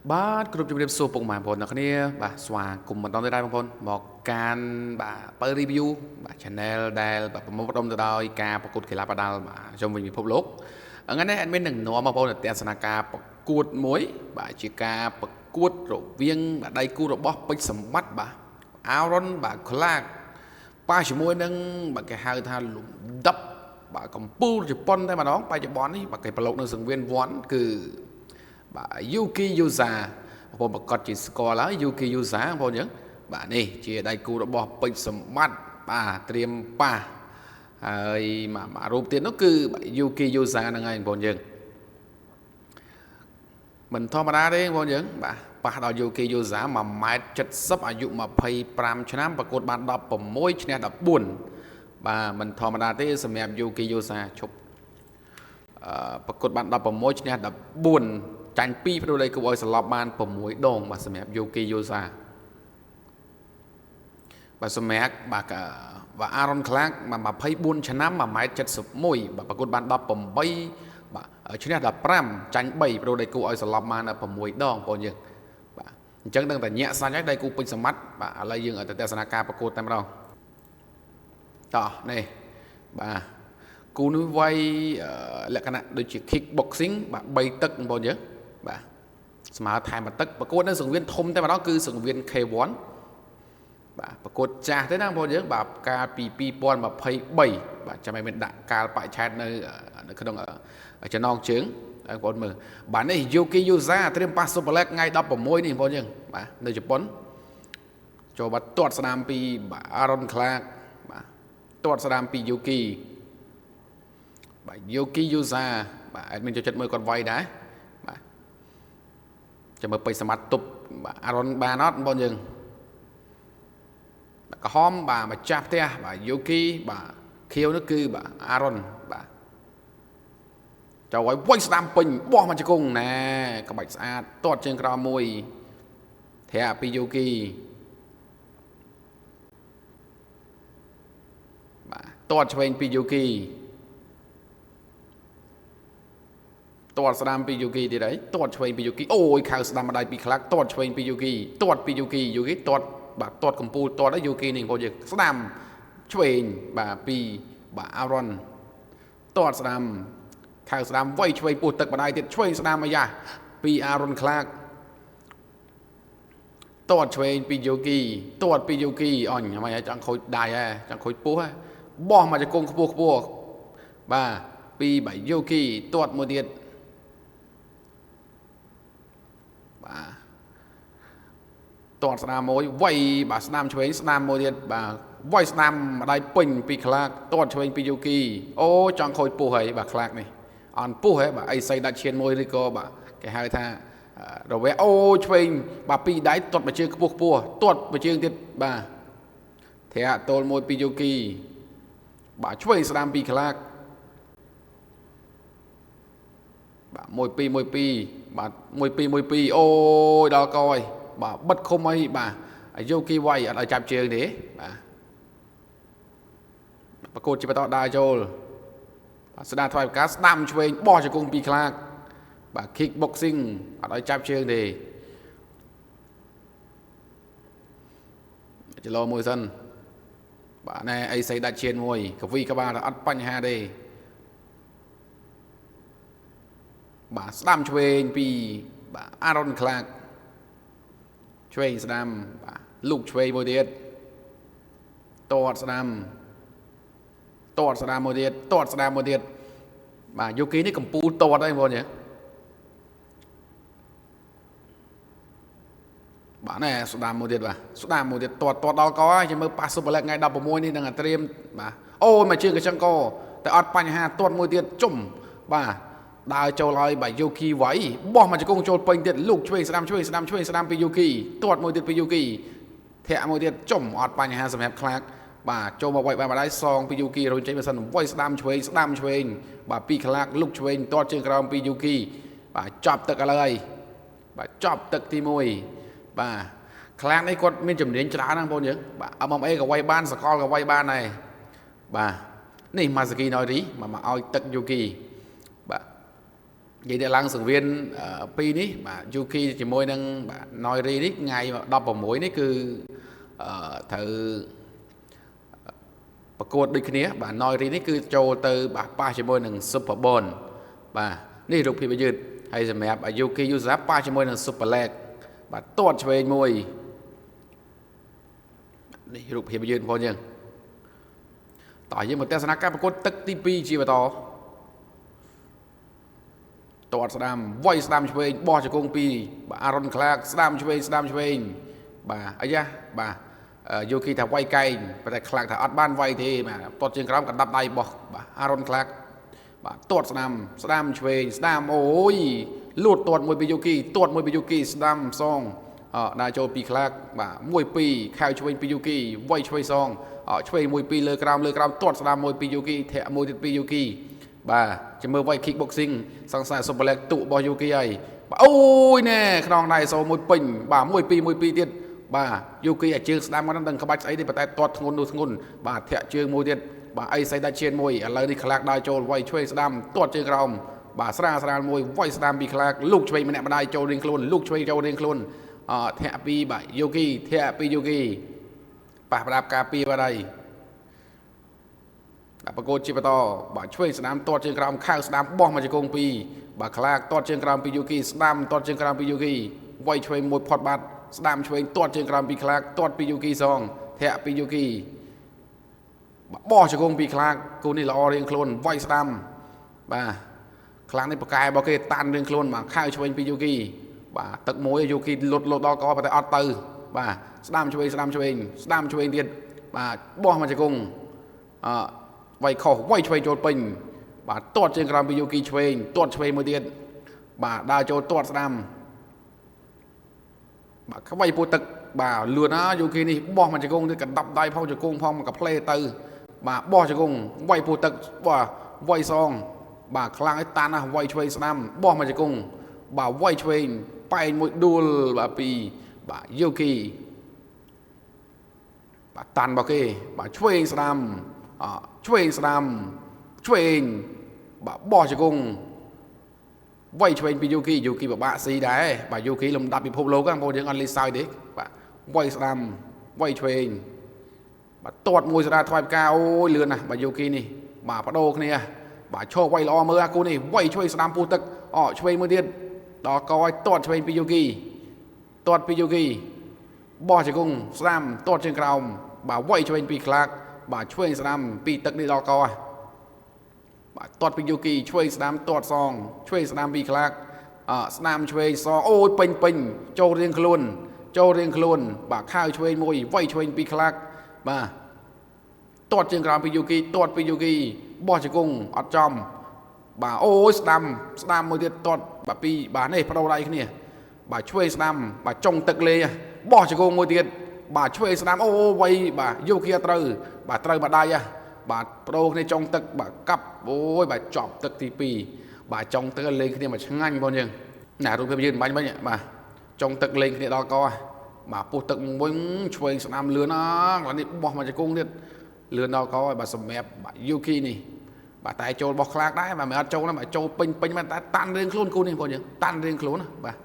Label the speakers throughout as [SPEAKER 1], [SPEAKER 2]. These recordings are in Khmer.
[SPEAKER 1] បាទគ្រប់ជំរាបសួរពុកម៉ែបងប្អូនអ្នកគ្នាបាទស្វាគមន៍បន្តទៅដែរបងប្អូនមកការបាទបើ review បាទ channel ដែលបាទប្រមូលផ្ដុំទៅដោយការប្រកួតកីឡាបាល់បាទជុំវិញពិភពលោកថ្ងៃនេះ admin នឹងនាំបងប្អូនទៅទស្សនាការប្រកួតមួយបាទជាការប្រកួតរវាងដៃគូរបស់ពេជ្រសម្បត្តិបាទ Aaron បាទ Clark ប៉ះជាមួយនឹងបាទគេហៅថាលំដាប់បាទកម្ពុជាជប៉ុនតែម្ដងបច្ចុប្បន្ននេះបាទគេប្រឡូកនៅសង្វៀន1គឺបាទ Yuki Yusa បងប្អូនប្រកាសជាស្គាល់ហើយ Yuki Yusa បងប្អូនអញ្ចឹងបាទនេះជាដៃគូរបស់ពេជ្រសម្បត្តិបាទត្រៀមប៉ះហើយមួយរូបទៀតនោះគឺ Yuki Yusa ហ្នឹងហើយបងប្អូនយើងមិនធម្មតាទេបងប្អូនយើងបាទប៉ះដល់ Yuki Yusa 1.70 អាយុ25ឆ្នាំប្រកួតបាន16ឈ្នះ14បាទមិនធម្មតាទេសម្រាប់ Yuki Yusa ឈប់ប្រកួតបាន16ឈ្នះ14ចាញ់2ប្រដៅគូឲ្យសន្លប់បាន6ដងបាទសម្រាប់ Yuki Yusa បាទសម្រាប់បាទAaron Clark 24ឆ្នាំ1.71បាទប្រកួតបាន18បាទឈ្នះ15ចាញ់3ប្រដៅគូឲ្យសន្លប់បាន6ដងបងប្អូនយើងបាទអញ្ចឹងដឹងតែញាក់សាច់ហើយដៃគូពេជ្រសម្បត្តិបាទឥឡូវយើងឲ្យទៅទស្សនាការប្រកួតតែម្ដងតោះនេះបាទគូនេះវាយលក្ខណៈដូចជា kick boxing បាទ3ទឹកបងប្អូនយើងបាទស្មើថែម1ទឹកប្រកួតនៅសង្វៀនធំតែម្ដងគឺសង្វៀន K1 បាទប្រកួតចាស់ទេណាបងប្អូនយើងបាទកាលពី2023បាទចាំឲ្យមានដាក់កាលបច្ច័យនៅក្នុងចំណងជើងបងប្អូនមើលបាទនេះ Yuki Yusa ត្រៀមប៉ះ Super Leg ថ្ងៃ16នេះបងប្អូនយើងបាទនៅជប៉ុនចូលបាត់ទាត់ស្នាមពីបាទ Aaron Clark បាទទាត់ស្នាមពី Yuki បាទ Yuki Yusa បាទអត់មានចូលចិត្តមើលគាត់វាយដែរបាទចាំមើលពេជ្រសមត្ថទប់បាទ Aaron បានអត់បងប្អូនយើងក្រហមបាទម្ចាស់ផ្ទះបាទ Yuki បាទខៀវនោះគឺបាទ Aaron បាទចូលឲ្យវាយស្ដាំពេញបោះមកជង្គង់ណែក្បាច់ស្អាតទាត់ជើងក្រោមមួយធាក់ពី Yuki បាទទាត់ឆ្វេងពី Yuki ទាត់ស្ដាំពី Yuki ទៀតហើយទាត់ឆ្វេងពី Yuki អូយខៅស្ដាំម្ដាយពីខ្លាក់ទាត់ឆ្វេងពី Yuki ទាត់ពី Yuki ទាត់បាទទាត់កំពូលទាត់ហើយ Yuki នេះបងយើងស្ដាំឆ្វេងបាទពីបាទ Aaron ទាត់ស្ដាំខៅស្ដាំវៃឆ្វេងពោះទឹកម្ដាយទៀតឆ្វេងស្ដាំអាយ៉ាពី Aaron Clark ទាត់ឆ្វេងពី Yuki ទាត់ពី Yuki អញមិនឲ្យចង់ខូចដៃហ៎ចង់ខូចពោះហ៎បោះមកជង្គង់ខ្ពស់បាទពីបាទ Yuki ទាត់មួយទៀតបាទទាត់ស្ដាមមួយវៃបាទស្ដាមឆ្វេងស្ដាមមួយទៀតបាទវៃស្ដាមម្ដាយពេញពីខ្លាកទាត់ឆ្វេងពី Yuki អូចង់ខូចពោះហើយបាទខ្លាកនេះអន់ពោះហ៎បាទអីសីដាច់ឈានមួយឬក៏បាទគេហៅថារវែអូឆ្វេងបាទពីដៃទាត់មួយជើងខ្ពស់ទាត់មួយជើងទៀតបាទធាក់ទល់មួយពី Yuki បាទឆ្វេងស្ដាមពីខ្លាកបាទ1-2បាទ1-2អូយដល់កយបាទបិទឃុំអីបាទYukiវាយអត់ឲ្យចាប់ជើងទេបាទប្រកួតជាបន្តដើរចូលបាទស្ដារថ្វាយប្រកាសស្ដាំឆ្វេងបោះជង្គង់ពីខ្លាកបាទ kick boxing អត់ឲ្យចាប់ជើងទេចលោមួយសិនបាទណែអីសីដាច់ឈានមួយកវីក្បាលអត់បញ្ហាទេបាទស្ដាំឆ្វេងពីបាទ Aaron Clark ឆ្វេងស្ដាំបាទលូកឆ្វេងមួយទៀតទាត់ស្ដាំមួយទៀតទាត់ស្ដាំមួយទៀតបាទ Yuki នេះកំពូលទាត់ហើយបងប្អូនបាទណែស្ដាំមួយទៀតបាទស្ដាំមួយទៀតទាត់ដល់កហើយចាំមើលប៉ះ Super Leg ថ្ងៃ16នេះនឹងត្រៀមបាទអូយមកជើងកញ្ចឹងកតែអត់បញ្ហាទាត់មួយទៀតជុំបាទដើរចូលហើយបាទ Yuki វាយបោះមកជង្គង់ចូលពេញទៀតលូកឆ្វេងស្ដាំពី Yuki ទាត់មួយទៀតពី Yuki ធាក់មួយទៀតចុំអត់បញ្ហាសម្រាប់ខ្លាកបាទចូលមកវាយបានម្ដាយសងពី Yuki រុញចេញមកសិនវាយស្ដាំឆ្វេងបាទពីខ្លាកលុកឆ្វេងទាត់ជើងក្រោមពី Yuki បាទចប់ទឹកឥឡូវហើយបាទចប់ទឹកទី1បាទខ្លាកនេះគាត់មានជំនាញច្រើនណាស់បងប្អូនយើងបាទ MMA ក៏វាយបានសកលក៏វាយបានដែរបាទនេះ Masaki Noiri មកឲ្យទឹក Yuki បាទ vậy để lăng sự viên pi ní mà Yuki chỉ môi năng nói ri ní ngày mà đọc vào mũi ní cứ thửประกวดដូចគ្នាបាទ nói ri នេះគឺចូលទៅបាទប៉ះជាមួយនឹង Super Bowl បាទនេះរូបភាពយឺតហើយសម្រាប់ Yuki Yusa ប៉ះជាមួយនឹង Super Leg បាទទាត់ឆ្វេងមួយនេះរូបភាពយឺតបងយើងតោះយើងមកទស្សនាការប្រកួតទឹកទី2ជាបន្តទាត់ស្ដាំវាយស្ដាំឆ្វេងបោះជង្គង់ពីបាទ Aaron Clark ស្ដាំឆ្វេងបាទអាយ៉ាបាទ Yuki ថាវាយកែងប៉ុន្តែខ្លាំងថាអត់បានវាយទេបាទទាត់ជើងក្រោមកណ្ដាប់ដៃបោះបាទ Aaron Clark បាទទាត់ស្ដាំឆ្វេងស្ដាំអូយលួតទាត់មួយពី Yuki ទាត់មួយពី Yuki ស្ដាំសងដាក់ចូលពី Clark បាទ1 2ខៅឆ្វេងពី Yuki វាយឆ្វេងសងឆ្វេង1 2លើក្រោមទាត់ស្ដាំមួយពី Yuki ធាក់មួយទៀតពី Yuki បាទចាំមើលវាយ kick boxing សង្សារ Super Leg ទុរបស់ Yuki ហើយបាទអូយណែខ្នងដៃសោមួយពេញបាទ1 2ទៀតបាទ Yuki អាជើងស្ដាំគាត់នឹងក្បាច់ស្អីទេប៉ុន្តែទាត់ធ្ងន់បាទធាក់ជើងមួយទៀតបាទអីសៃដាច់ឈានមួយឥឡូវនេះខ្លាកដើរចូលវាយឆ្វេងស្ដាំទាត់ជើងក្រោមបាទស្រាលមួយវាយស្ដាំពីខ្លាកលូកឆ្វេងម្នាក់ម្ដាយចូលរៀងខ្លួនលូកឆ្វេងចូលរៀងខ្លួនធាក់ពីបាទ Yuki ធាក់ពី Yuki ប៉ះប្រដាប់ការពីបាត់ហើយបាទប្រកួតជាបន្តបាទឆ្វេងស្ដាំទាត់ជើងក្រោមខៅស្ដាំបោះមកជង្គង់ពីបាទខ្លាកទាត់ជើងក្រោមពី Yuki ស្ដាំទាត់ជើងក្រោមពី Yuki វាយឆ្វេងមួយផុតបាត់ស្ដាំឆ្វេងទាត់ជើងក្រោមពីខ្លាកទាត់ពី Yuki សងធាក់ពី Yuki បោះជង្គង់ពីខ្លាកគូនេះល្អរៀងខ្លួនវាយស្ដាំបាទខ្លាំងនេះប្រកែរបស់គេតាន់រៀងខ្លួនបាទខៅឆ្វេងពី Yuki បាទទឹកមួយ Yuki លុតដល់កប៉ុន្តែអត់ទៅបាទស្ដាំឆ្វេងទៀតបាទបោះមកជង្គង់វាយខុសវាយឆ្វេងចូលពេញបាទទាត់ជើងក្រោមពី Yuki ឆ្វេងទាត់ឆ្វេងមួយទៀតបាទដើរចូលទាត់ស្ដាំបាទខ្វៃពោះទឹកបាទលឿនណា Yuki នេះបោះមកជង្គង់ទៀតកណ្ដាប់ដៃផងជង្គង់ផងកាផ្លេទៅបាទបោះជង្គង់វាយពោះទឹកបាទវាយសងបាទខ្លាំងឲ្យតាន់ណាវាយឆ្វេងស្ដាំបោះមកជង្គង់បាទវាយឆ្វេងប៉ែងមួយដួលបាទពីបាទ Yuki បាទតាន់របស់គេបាទឆ្វេងស្ដាំបាទបោះជង្គង់វាយឆ្វេងពី Yuki ពិបាកស៊ីដែរបាទ Yuki លំដាប់ពិភពលោកហ្នឹងបងយើងអត់លីសើចទេបាទវាយស្ដាំវាយឆ្វេងបាទទាត់មួយស្ដារថ្វាយផ្កាអូយលឿនណាស់បាទ Yuki នេះបាទបដូរគ្នាបាទឈរវាយល្អមើលអាគូនេះវាយឆ្វេងស្ដាំពោះទឹកឆ្វេងមួយទៀតដល់កឲ្យទាត់ឆ្វេងពី Yuki បោះជង្គង់ស្ដាំទាត់ជើងក្រោមបាទវាយឆ្វេងពីខ្លាកបាទឆ្វេងស្ដាំពីទឹកនេះដល់កបាទទាត់ពី Yuki ឆ្វេងស្ដាំទាត់សងឆ្វេងស្ដាំពីខ្លាកស្ដាំឆ្វេងសងអូយពេញចូលរៀងខ្លួនបាទខៅឆ្វេងមួយវាយឆ្វេងពីខ្លាកបាទទាត់ជើងក្រោមពី Yuki ទាត់ពី Yuki បោះជង្គង់អត់ចំបាទអូយស្ដាំមួយទៀតទាត់បាទពីបាទនេះបដូរដៃគ្នាបាទឆ្វេងស្ដាំបាទចុងទឹកលេងបោះជង្គង់មួយទៀតបាទឆ្វេងស្ដាំអូវាយបាទ Yuki ត្រូវបាទត្រូវបាត់ដៃបាទបដូរគ្នាចុងទឹកបាទកាប់អូយបាទចប់ទឹកទី2បាទចុងទឹកលេងគ្នាមកឆ្ងាញ់បងយើងណារូបភាពយើងបាញ់បាទចុងទឹកលេងគ្នាដល់កបាទពុះទឹកមួយឆ្វេងស្ដាំលឿនណាស់នេះបោះមកជង្គង់ទៀតលឿនដល់កហើយបាទសម្រាប់បាទ Yuki នេះបាទតែចូលបោះខ្លាកដែរបាទមិនអត់ចូលណាបាទចូលពេញតែតាន់រៀងខ្លួនគូនេះបងយើងតាន់រៀងខ្លួនណាបាទ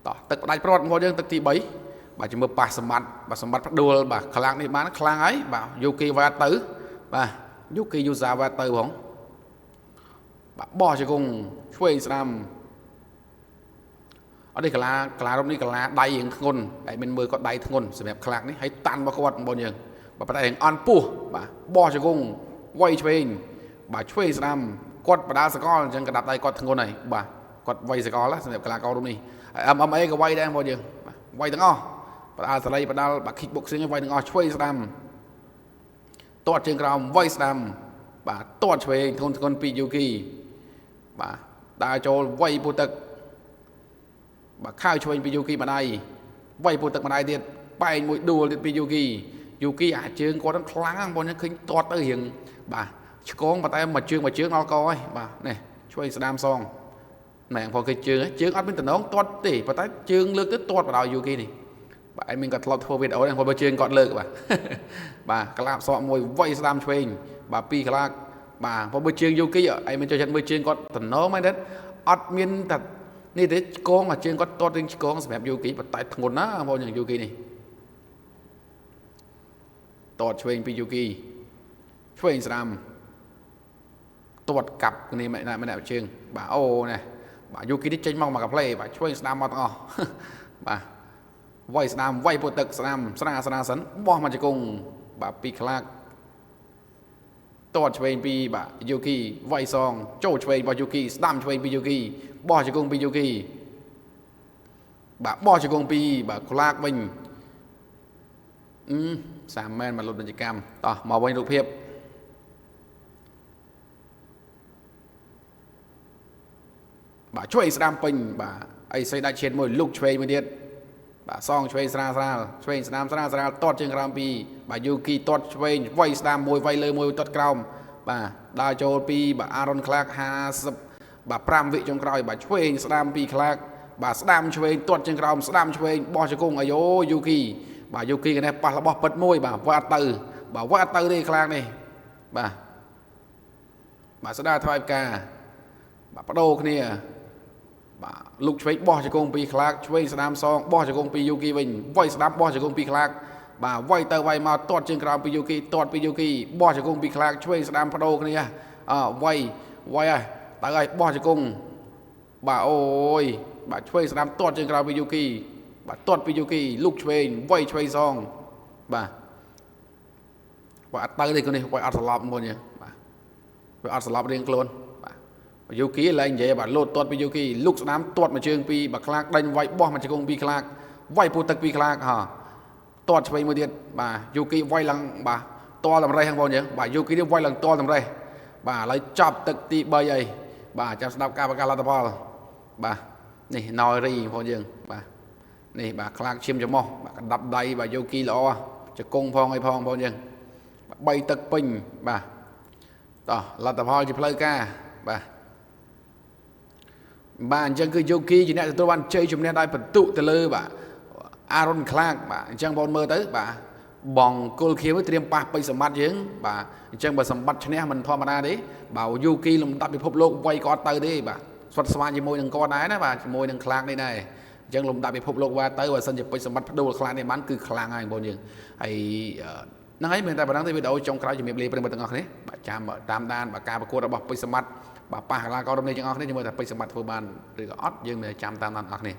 [SPEAKER 1] តោះទឹកផ្ដាច់ព្រាត់បងយើងទឹកទី3បាទជំរឿប៉ះសម្បត្តិផ្ដួលបាទខ្លាំងនេះបានខ្លាំងហើយបាទ Yuki វាទៅបាទ Yuki Yusa វាទៅផងបាទបោះជង្គង់ឆ្វេងស្ដាំអត់នេះកាឡារូបនេះកាឡាដៃរៀងធ្ងន់តែមិនមើលគាត់ដៃធ្ងន់សម្រាប់ខ្លាំងនេះហើយតាន់របស់គាត់បងយើងបាទតែរៀងអន់ពោះបាទបោះជង្គង់វាយឆ្វេងបាទឆ្វេងស្ដាំគាត់បដាល់សកលអញ្ចឹងកណ្ដាប់ដៃគាត់ធ្ងន់ហើយបាទគាត់វាយសកលសម្រាប់កីឡាកររូបនេះហើយ MMA ក៏វាយដែរបងយើងបាទវាយទាំងអស់បដាល់សេរីបដាល់បាទ kick boxing វាយទាំងអស់ឆ្វេងស្ដាំទាត់ជើងក្រោមវាយស្ដាំបាទទាត់ឆ្វេងធ្ងន់ពី Yuki បាទដើរចូលវាយពោះទឹកបាទខៅឆ្វេងពី Yuki ម្ដាយវាយពោះទឹកម្ដាយទៀតបែងមួយដួលទៀតពី Yuki អាជើងគាត់ខ្លាំងហ្នឹងបងឃើញទាត់ទៅរៀងបាទឆ្កងប៉ុន្តែមួយជើងដល់កហើយបាទនេះឆ្វេងស្ដាំសងណែផងគេជើងអត់មានតំណងទាត់ទេប៉ុន្តែជើងលើកទៅទាត់បដៅ Yuki នេះបាទឯងមានគាត់ធ្លាប់ធ្វើវីដេអូហ្នឹងគាត់ជើងគាត់លើកបាទក្លាបសក់មួយវាយស្ដាំឆ្វេងបាទពីរក្លាកបាទបើជើង Yuki ឯងមិនចូលចិត្តមើលជើងគាត់តំណងមែនទេ អត់មានតែនេះទេឆ្កងអាជើងគាត់តតរឿងឆ្កងសម្រាប់យូគីបតែធ្ងន់ណាបងយ៉ាងយូគីនេះតតឆ្វេងពីយូគីឆ្វេងស្ដាំតតកាប់គ្នាម្នាក់ជើងបាទអូនេះបាទយូគីនេះចេញមកកាផ្លេបាទឆ្វេងស្ដាំមកទាំងអស់បាទវាយស្ដាំវាយពោទឹកស្ដាំស្រាសិនបោះមកជង្គង់បាទពីខ្លាកតតឆ្វេងពីបាទយូគីវាយសងចូលឆ្វេងរបស់យូគីស្ដាំឆ្វេងពីយូគីបោះជង្គង់ពីយូគីបាទបោះជង្គង់ពីបាទខ្លាកវិញសាមមែនមកលុបនកម្មតោះមកវិញរូបភាពបាទឆ្វេងស្ដាំពេញបាទអីសីដាច់ឈានមួយលុកឆ្វេងមួយទៀតបាទសងឆ្វេងស្រាលឆ្វេងស្ដាំស្រាលតតជើងក្រោមពីបាទយូគីតតឆ្វេងវាយស្ដាំមួយវាយលើមួយតតក្រោមបាទដើរចូលពីបាទអារ៉ុនខ្លាក50បាទ5វិចុងក្រោយបាទឆ្វេងស្ដាំពីខ្លាកបាទស្ដាំឆ្វេងតតជើងក្រោមស្ដាំឆ្វេងបោះជង្គង់អាយ៉ូយូគីបាទយូគីនេះប៉ះរបស់ពិតមួយបាទវាត់អត់ទៅបាទវាត់អត់ទៅទេខ្លាកនេះបាទស្ដារថ្វាយផ្កាបាទបដូរគ្នាបាទលុកឆ្វេងបោះជង្គង់ពីខ្លាកឆ្វេងស្ដាំសងបោះជង្គង់ពីយូគីវិញវាយស្ដាំបោះជង្គង់ពីខ្លាកបាទវាយទៅវាយមកតតជើងក្រោមពីយូគីតតពីយូគីបោះជង្គង់ពីខ្លាកឆ្វេងស្ដាំបដូរគ្នាវាយហើយទៅហើយបោះជង្គង់បាទអូយបាទឆ្វេងស្ដាំតតជើងក្រោមពីយូគីបាទតតពីយូគីលុកឆ្វេងវាយឆ្វេងសងបាទអត់ទៅទេគាត់នេះវាយអត់ស្លាប់មុនទេបាទវាអត់ស្លាប់រៀងខ្លួនយូគីឡើងនិយាយបាទលោតតតពីយូគីលុកស្ដាំតតមួយជើងពីបាទខ្លាកដេញវាយបោះមកជង្គង់ពីខ្លាកវាយពូទឹកពីខ្លាកតតឆ្វេងមួយទៀតបាទយូគីវាយឡើងបាទតលតម្រេះហ្នឹងបងយើងបាទយូគីនេះវាយឡើងតលតម្រេះបាទឥឡូវចាប់ទឹកទី3អីបាទចាំស្ដាប់ការប្រកាសលទ្ធផលបាទនេះណយរីបងយើងបាទនេះបាទខ្លាកឈាមច្រមុះបាទកណ្ដាប់ដៃបាទយូគីល្អជង្គង់ផងអីផងបងយើង3ទឹកពេញបាទតោះលទ្ធផលជាផ្លូវការបាទអញ្ចឹងគឺយូគីជាអ្នកទទួលបានជ័យជំនះដោយបន្ទុកទៅលើបាទអារ៉ុនខ្លាកបាទអញ្ចឹងបងមើលទៅបាទបងគល់ខៀវត្រៀមប៉ះពេជ្រសម្បត្តិយើងបាទអញ្ចឹងបើសម្បត្តិឈ្នះមិនធម្មតាទេបើយូគីលំដាប់ពិភពលោកវាយក៏អត់ទៅទេបាទស្វិតស្វាញជាមួយនឹងគាត់ដែរណាបាទជាមួយនឹងខ្លាកនេះដែរអញ្ចឹងលំដាប់ពិភពលោកវាទៅបើសិនជាពេជ្រសម្បត្តិបដូរខ្លាកនេះបានគឺខ្លាំងហើយបងយើងហើយហ្នឹងហើយមិនតែប៉ុណ្ណឹងទេវីដេអូចុងក្រោយជំរាបលាប្រិយមិត្តទាំងអស់គ្នាបាទចាំតាមដានបាទការប្រកួតរបស់ពេជ្រសម្បត្តិបាទប៉ះកីឡាករនេះទាំងអស់គ្នាជាមួយតែពេជ្រសម្បត្តិធ្វើបានឬក៏អត់យើងនៅចាំតាមដានអស់គ្នា